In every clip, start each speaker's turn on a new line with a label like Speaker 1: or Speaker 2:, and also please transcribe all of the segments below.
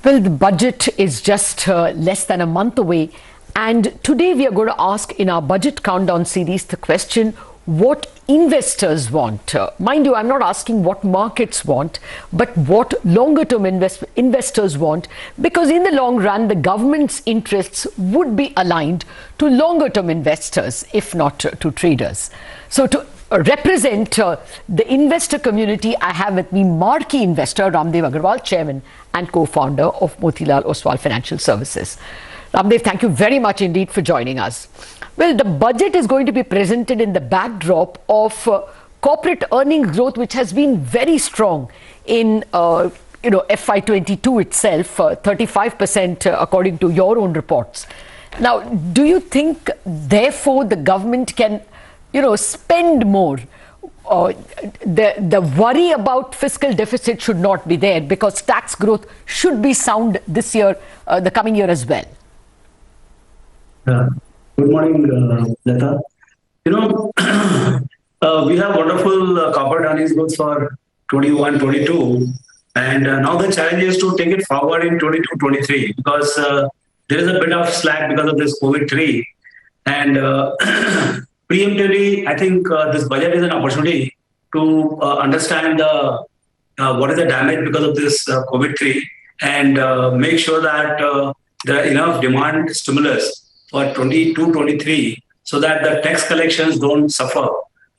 Speaker 1: Well, the budget is just less than a month away, and today we are going to ask in our budget countdown series the question, what investors want. Mind you, I'm not asking what markets want, but what longer term investors want, because in the long run, the government's interests would be aligned to longer term investors, if not to traders. So to represent the investor community, I have with me marquee investor Ramdev Agarwal, chairman and co-founder of Motilal Oswal Financial Services. Ramdev, thank you very much indeed for joining us. Well, the budget is going to be presented in the backdrop of corporate earnings growth, which has been very strong in FY22 itself, 35% according to your own reports. Now, do you think, therefore, the government can, spend more? The worry about fiscal deficit should not be there, because tax growth should be sound this year, the coming year as well.
Speaker 2: Good morning, Lata. We have wonderful corporate earnings growth for 21-22, and now the challenge is to take it forward in 22-23, because there is a bit of slack because of this COVID-3, and preemptively, I think this budget is an opportunity to understand what is the damage because of this COVID-3, and make sure that there are enough demand stimulus for 22-23, so that the tax collections don't suffer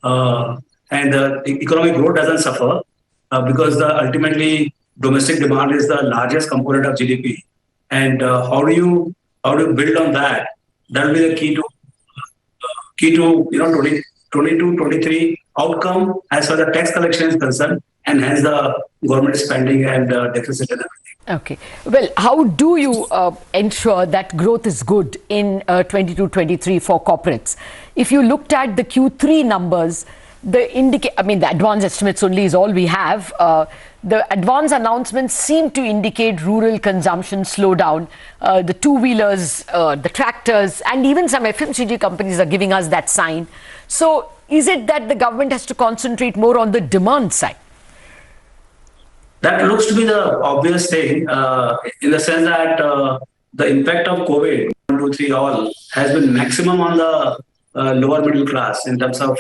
Speaker 2: and the economic growth doesn't suffer, because the domestic demand is the largest component of GDP. And how do you build on that? That will be the key to 22-23 outcome as far as the tax collection is concerned, and hence the government spending and deficit and everything.
Speaker 1: Okay. Well, how do you ensure that growth is good in 22-23 for corporates? If you looked at the Q3 numbers, the advance estimates only is all we have. The advance announcements seem to indicate rural consumption slowdown. The two-wheelers, the tractors, and even some FMCG companies are giving us that sign. So is it that the government has to concentrate more on the demand side?
Speaker 2: That looks to be the obvious thing, in the sense that the impact of COVID, 1, 2, 3, all, has been maximum on the lower middle class in terms of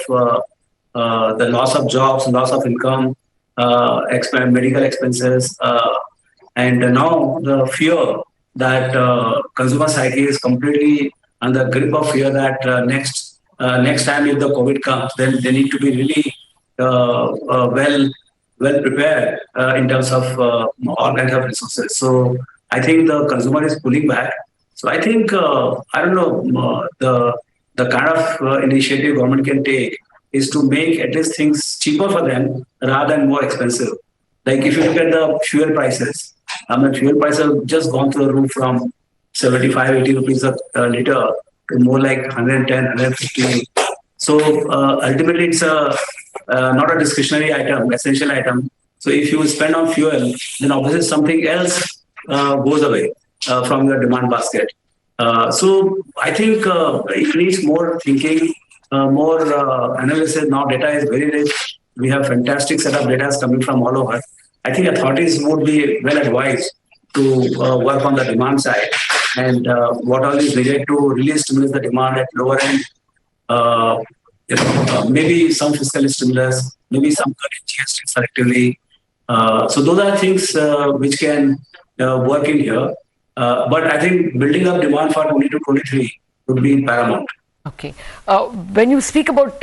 Speaker 2: the loss of jobs, loss of income, medical expenses, and now the fear that consumer psyche is completely under the grip of fear that next time if the COVID comes, then they need to be really well prepared in terms of all kinds of resources. So I think the consumer is pulling back. So I think I don't know, the kind of initiative government can take is to make at least things cheaper for them rather than more expensive. Like if you look at the fuel prices, fuel prices have just gone through the roof from 75-80 rupees a liter to more like 110-150. So ultimately it's not a discretionary item, essential item. So if you spend on fuel, then obviously something else goes away from your demand basket. So I think it needs more thinking, more analysis. Now data is very rich. We have fantastic set of data coming from all over. I think authorities would be well advised to work on the demand side, and what all is needed to really stimulate the demand at lower end. Maybe some fiscal stimulus, maybe some GST selectively. So those are things which can work in here. But I think building up demand for 22-23 would be paramount.
Speaker 1: Okay. When you speak about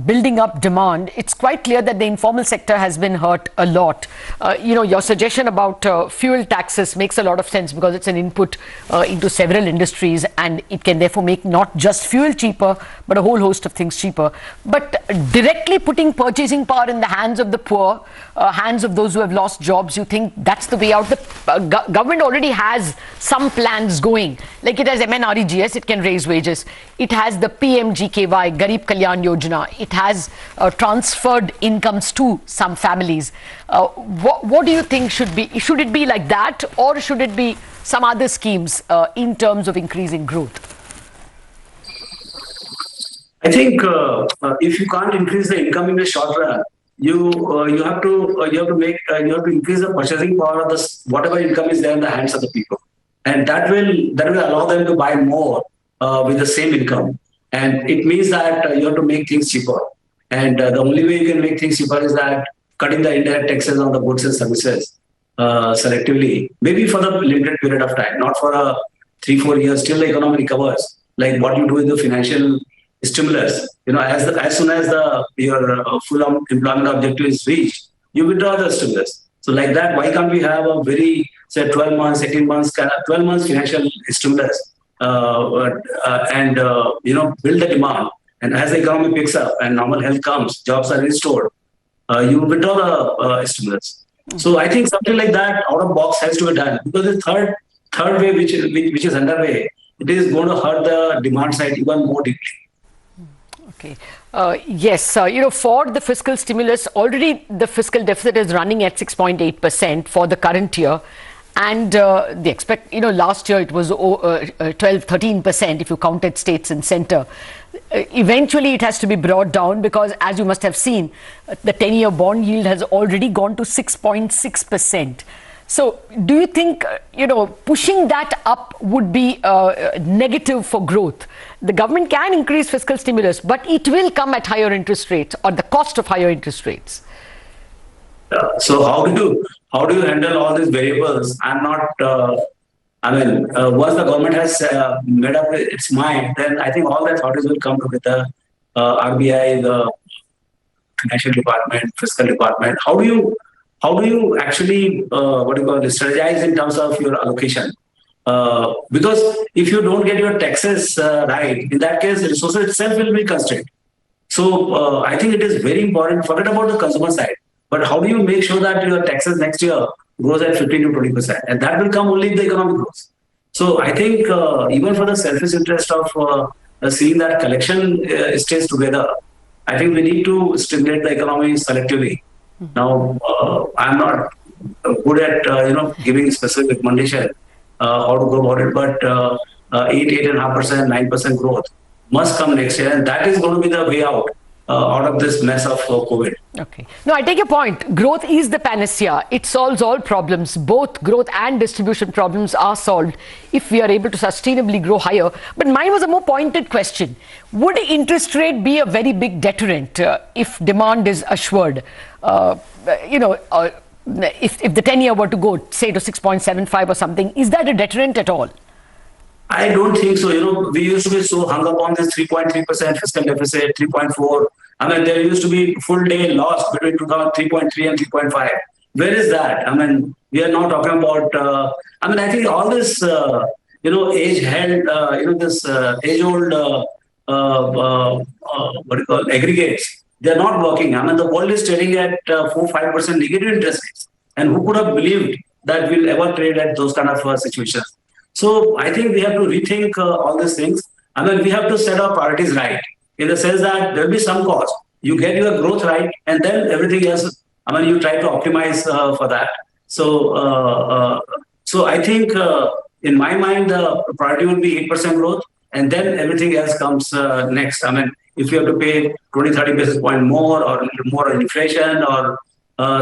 Speaker 1: building up demand, it's quite clear that the informal sector has been hurt a lot. Your suggestion about fuel taxes makes a lot of sense, because it's an input into several industries, and it can therefore make not just fuel cheaper, but a whole host of things cheaper. But directly putting purchasing power in the hands of the poor, hands of those who have lost jobs, you think that's the way out? The government already has some plans going. Like it has MNREGS, it can raise wages. It has the PMGKY, Garib Kalyan Yojana. It has transferred incomes to some families. What do you think should it be like that, or should it be some other schemes in terms of increasing growth?
Speaker 2: I think if you can't increase the income in the short run, you have to increase the purchasing power of this whatever income is there in the hands of the people, and that will allow them to buy more with the same income, and it means that you have to make things cheaper, and the only way you can make things cheaper is that cutting the indirect taxes on the goods and services selectively, maybe for the limited period of time, not for a 3-4 years till the economy recovers, like what you do with the financial stimulus. As soon as your full employment objective is reached, you withdraw the stimulus. So like that, why can't we have a very, say, 12 months, 18 months, 12 months financial stimulus, and build the demand. And as the economy picks up and normal health comes, jobs are restored, you withdraw the stimulus. So I think something like that out of box has to be done, because the third way which is underway, it is going to hurt the demand side even more deeply.
Speaker 1: Okay. Yes, for the fiscal stimulus, already the fiscal deficit is running at 6.8% for the current year. And last year it was 12-13% if you counted states and centre. Eventually it has to be brought down, because as you must have seen, the 10-year bond yield has already gone to 6.6%. So do you think, pushing that up would be negative for growth? The government can increase fiscal stimulus, but it will come at higher interest rates, or the cost of higher interest rates.
Speaker 2: So how do you handle all these variables? I'm not. Once the government has made up its mind, then I think all the authorities will come together. RBI, the financial department, fiscal department. How do you actually strategize in terms of your allocation? Because if you don't get your taxes right, in that case, the resources itself will be constrained. So I think it is very important. Forget about the consumer side, but how do you make sure that your taxes next year grows at 15 to 20%, and that will come only if the economy grows. So I think even for the selfish interest of seeing that collection stays together, I think we need to stimulate the economy selectively. Now, I'm not good at giving specific recommendation how to go about it, but 8.5%, 9% growth must come next year, and that is going to be the way out of this mess of COVID.
Speaker 1: Okay. No, I take your point. Growth is the panacea. It solves all problems. Both growth and distribution problems are solved if we are able to sustainably grow higher. But mine was a more pointed question. Would interest rate be a very big deterrent if demand is assured? If the 10-year were to go, say, to 6.75 or something, is that a deterrent at all?
Speaker 2: I don't think so. We used to be so hung up on this 3.3% fiscal deficit, 3.4. There used to be full day loss between 3.3 and 3.5. Where is that? We are now talking about, I think all this, age-old, aggregates, they're not working. The world is trading at 4-5% negative interest rates. And who could have believed that we'll ever trade at those kind of situations? So I think we have to rethink all these things. We have to set our priorities right, in the sense that there will be some cost. You get your growth right, and then everything else, you try to optimize for that. So I think in my mind, the priority would be 8% growth, and then everything else comes next. If you have to pay 20-30 basis point more, or more inflation, or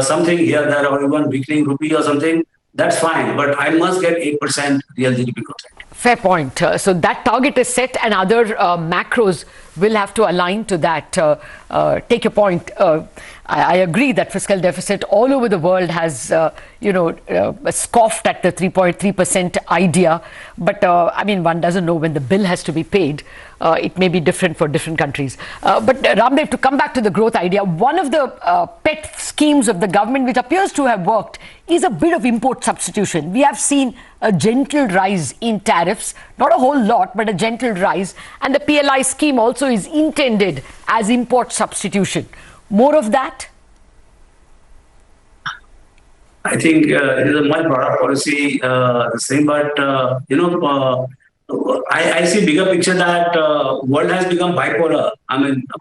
Speaker 2: something here, there, or even weakening rupee or something, that's fine, but I must get 8% real GDP growth.
Speaker 1: Fair point. So that target is set, and other macros will have to align to that. Take your point. I agree that fiscal deficit all over the world has, scoffed at the 3.3% idea. But one doesn't know when the bill has to be paid. It may be different for different countries. But Ramdev, to come back to the growth idea, one of the pet schemes of the government, which appears to have worked, is a bit of import substitution. We have seen a gentle rise in tariffs, not a whole lot, but a gentle rise. And the PLI scheme also is intended as import substitution. More of that?
Speaker 2: I think it is a much broader policy, the same, but I see bigger picture that world has become bipolar.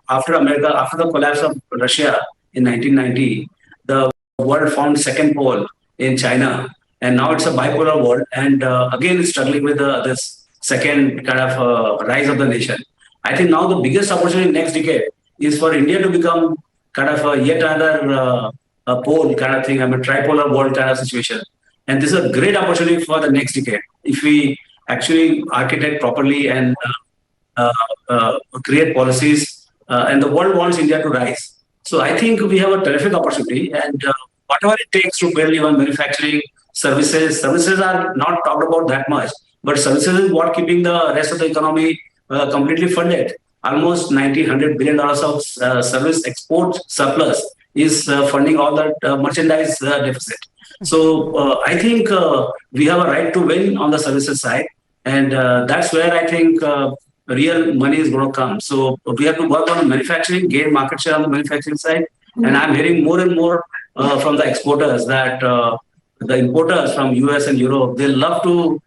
Speaker 2: After the collapse of Russia in 1990, the world found second pole in China, and now it's a bipolar world, and again it's struggling with this second kind of rise of the nation. I think now the biggest opportunity next decade is for India to become kind of yet another pole kind of thing. I mean, tripolar world kind of situation. And this is a great opportunity for the next decade if we actually architect properly and create policies. And the world wants India to rise. So I think we have a terrific opportunity, and whatever it takes to build even manufacturing services. Services are not talked about that much, but services is what keeping the rest of the economy completely funded. Almost 90, $100 billion of service export surplus is funding all that merchandise deficit. So I think we have a right to win on the services side, and that's where I think real money is going to come. So we have to work on manufacturing, gain market share on the manufacturing side, and I'm hearing more and more from the exporters that the importers from US and Europe, they love to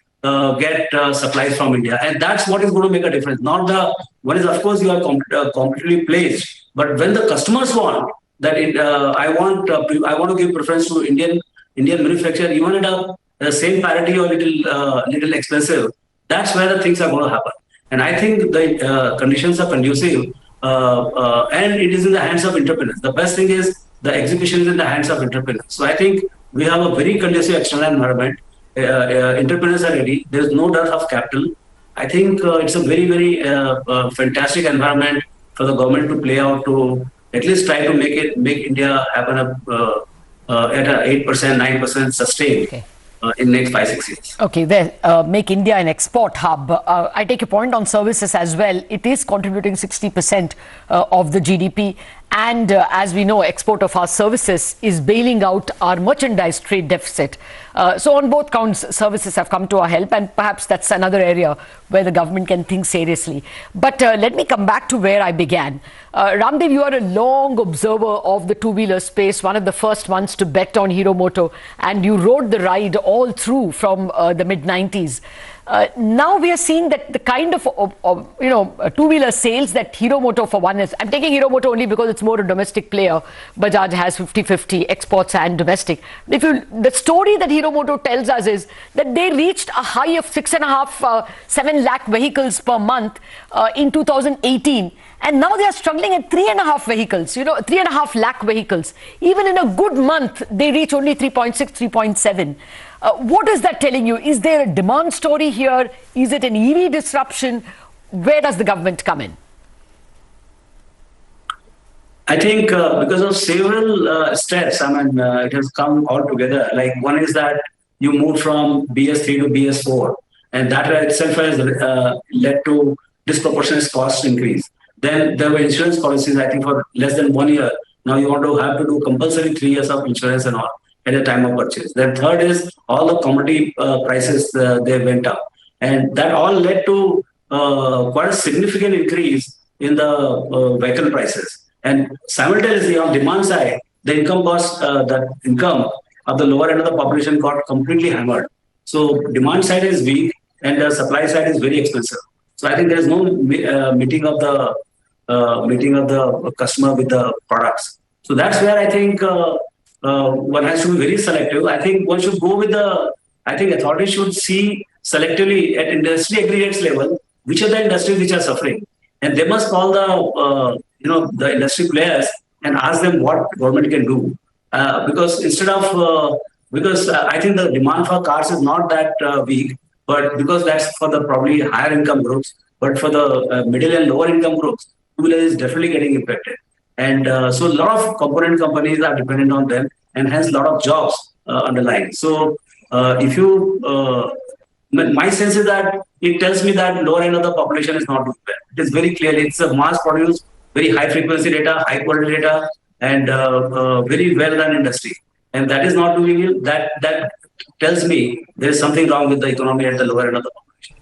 Speaker 2: get supplies from India, and that's what is going to make a difference. Not the one is, of course, you are completely placed, but when the customers want that, I want to give preference to Indian manufacturer, even at the same parity or little expensive. That's where the things are going to happen, and I think the conditions are conducive, and it is in the hands of entrepreneurs. The best thing is the execution is in the hands of entrepreneurs. So I think we have a very conducive external environment. Entrepreneurs are ready. There is no dearth of capital. I think it's a very fantastic environment for the government to play out to at least try to make India happen at a 8%, 9% sustain.
Speaker 1: Okay.
Speaker 2: In next 5, 6 years.
Speaker 1: Okay, there, make India an export hub. I take a point on services as well. It is contributing 60% of the GDP. And as we know, export of our services is bailing out our merchandise trade deficit. So on both counts, services have come to our help, and perhaps that's another area where the government can think seriously. But let me come back to where I began. Ramdev, you are a long observer of the two-wheeler space, one of the first ones to bet on Hero Moto, and you rode the ride all through from the mid-90s. Now we are seeing that the kind of two-wheeler sales that Hero Moto for one is. I'm taking Hero Moto only because it's more a domestic player. Bajaj has 50-50 exports and domestic. The story that Hero Moto tells us is that they reached a high of 6.5, 7 lakh vehicles per month in 2018. And now they are struggling at 3.5 vehicles, 3.5 lakh vehicles. Even in a good month, they reach only 3.6, 3.7. What is that telling you? Is there a demand story here? Is it an EV disruption? Where does the government come in?
Speaker 2: I think because of several steps, it has come all together. Like one is that you moved from BS3 to BS4, and that itself has led to disproportionate cost increase. Then there were insurance policies, I think, for less than 1 year. Now you want to have to do compulsory 3 years of insurance and all at the time of purchase. Then third is all the commodity prices, they went up. And that all led to quite a significant increase in the vehicle prices. And simultaneously on demand side, the income of the lower end of the population got completely hammered. So demand side is weak and the supply side is very expensive. So I think there is no meeting of the customer with the products. So that's where I think one has to be very selective. I think one should go with I think authorities should see selectively at industry aggregates level which are the industries which are suffering, and they must call the industry players and ask them what government can do. Because instead of I think the demand for cars is not that weak, but because that's for the probably higher income groups, but for the middle and lower income groups, two-wheeler is definitely getting impacted. And so a lot of component companies are dependent on them, and hence a lot of jobs underlying. So if you, my sense is that it tells me that lower end of the population is not doing well. It is very clearly, it's a mass produced, very high frequency data, high quality data, and very well run industry. And that is not doing it. That tells me there is something wrong with the economy at the lower end of the population.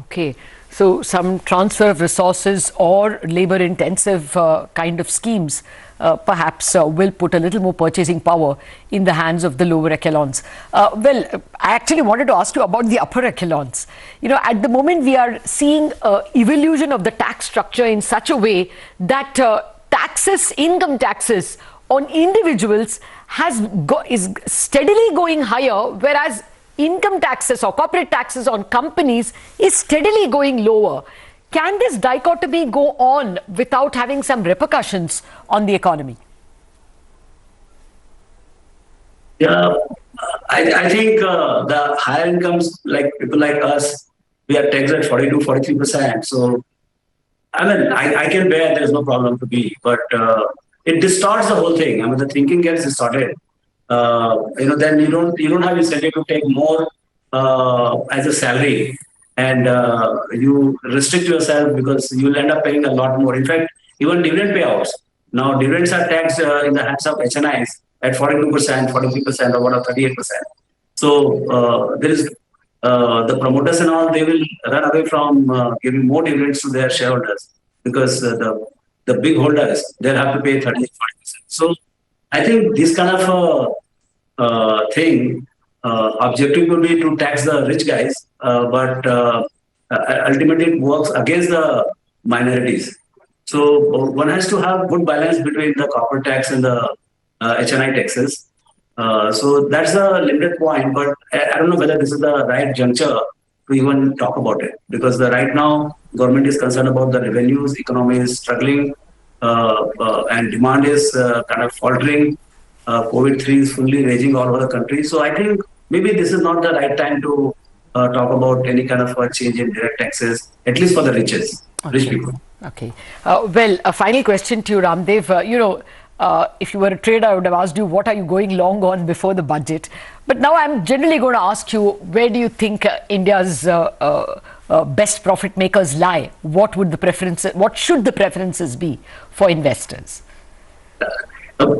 Speaker 1: Okay. So some transfer of resources or labor-intensive kind of schemes perhaps will put a little more purchasing power in the hands of the lower echelons. Well, I actually wanted to ask you about the upper echelons. At the moment we are seeing evolution of the tax structure in such a way that income taxes on individuals is steadily going higher, whereas income taxes or corporate taxes on companies is steadily going lower. Can this dichotomy go on without having some repercussions on the economy?
Speaker 2: Yeah, I think the higher incomes, like people like us, we are taxed at 42, 43%. So, I mean, I can bear, there's no problem to be, but it distorts the whole thing. I mean, the thinking gets distorted. Then you don't have incentive to take more as a salary, and you restrict yourself because you'll end up paying a lot more. In fact, even dividend payouts. Now, dividends are taxed in the hands of HNIs at 42%, 43%, or what, 38%. So there is the promoters and all, they will run away from giving more dividends to their shareholders because the big holders, they'll have to pay 30, 40%. So I think this kind of thing, objective would be to tax the rich guys, but ultimately it works against the minorities. So one has to have good balance between the corporate tax and the HNI taxes. So that's a limited point, but I don't know whether this is the right juncture to even talk about it, because right now government is concerned about the revenues, economy is struggling, and demand is kind of faltering. COVID-3 is fully raging all over the country. So I think maybe this is not the right time to talk about any kind of a change in direct taxes, at least for the rich people.
Speaker 1: Okay. Well, a final question to you, Ramdev. If you were a trader, I would have asked you, what are you going long on before the budget? But now I'm generally going to ask you, where do you think India's best profit makers lie? What should the preferences be for investors?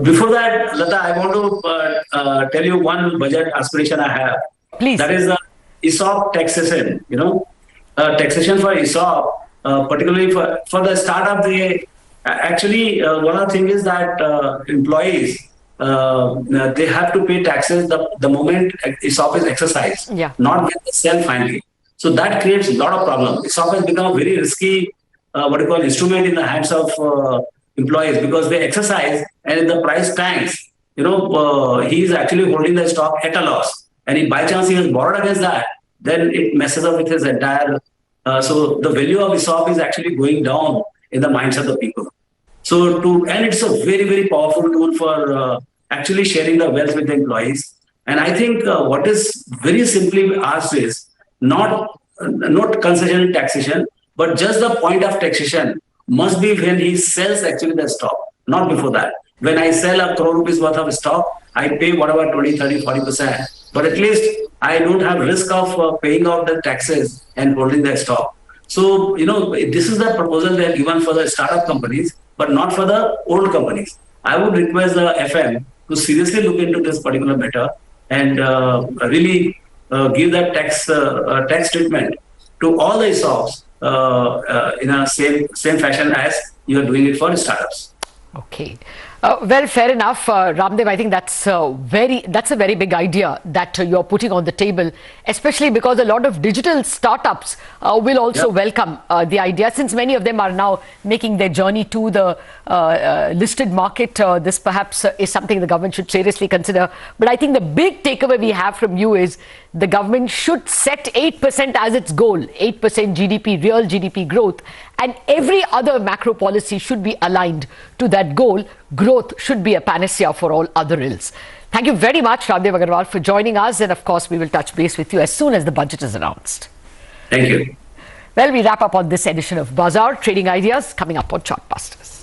Speaker 2: Before that, Lata, I want to tell you one budget aspiration I have.
Speaker 1: Please.
Speaker 2: That is the ESOP taxation. Taxation for ESOP, particularly for the startup. Actually, one of the things is that employees, they have to pay taxes the moment ESOP is exercised, not when they sell finally. So that creates a lot of problems. ESOP has become a very risky, instrument in the hands of employees, because they exercise, and if the price tanks, he is actually holding the stock at a loss. And if by chance he has borrowed against that, then it messes up with his entire. So the value of ESOP is actually going down in the minds of the people. And it's a very, very powerful tool for actually sharing the wealth with the employees. And I think what is very simply asked is not concession taxation, but just the point of taxation must be when he sells actually the stock, not before that. When I sell ₹1 crore worth of stock, I pay whatever 20, 30, 40%. But at least I don't have risk of paying out the taxes and holding the stock. So, this is the proposal they have given for the startup companies, but not for the old companies. I would request the FM to seriously look into this particular matter and really give that tax treatment to all the ESOPs in a same fashion as you are doing it for startups.
Speaker 1: Okay. Well, fair enough, Ramdev. I think that's a very big idea that you're putting on the table, especially because a lot of digital startups will also welcome the idea, since many of them are now making their journey to the listed market. This perhaps is something the government should seriously consider. But I think the big takeaway we have from you is the government should set 8% as its goal, 8% GDP, real GDP growth, and every other macro policy should be aligned to that goal. Growth should be a panacea for all other ills. Thank you very much, Ramdev Agarwal, for joining us. And of course, we will touch base with you as soon as the budget is announced.
Speaker 2: Thank you.
Speaker 1: Well, we wrap up on this edition of Bazaar. Trading ideas coming up on Chartbusters.